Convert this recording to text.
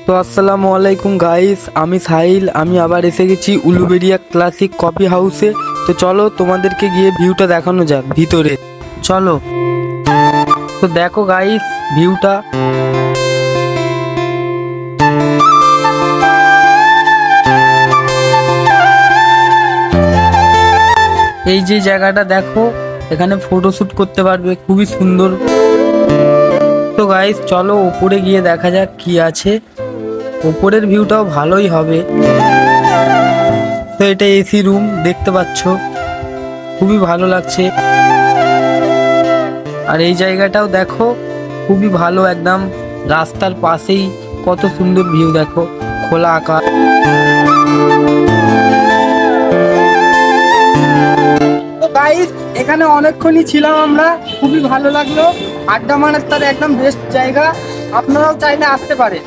তো আসসালামু আলাইকুম গাইস, আমি সাহিল। আমি আবার এসে গেছি উলুবেড়িয়া ক্লাসিক কফি হাউসে। তো চলো তোমাদেরকে গিয়ে ভিউটা দেখানো যাক ভিতরে। চলো। তো দেখো গাইস ভিউটা। এই যে জায়গাটা দেখো, এখানে ফটোশুট করতে পারবে, খুবই সুন্দর। তো গাইস চলো উপরে গিয়ে দেখা যাক কি আছে। উপরের ভিউটাও ভালোই হবে। তো এটা এসি রুম দেখতে পাচ্ছ, খুবই ভালো লাগছে। আর এই জায়গাটাও দেখো, খুবই ভালো, একদম রাস্তার পাশেই কত সুন্দর ভিউ দেখো, খোলা আকাশ। তো গাইস এখানে অনেকক্ষণই ছিলাম আমরা, খুবই ভালো লাগলো। আড্ডা মারার তার একদম বেস্ট জায়গা, আপনারাও চাইলে আসতে পারেন।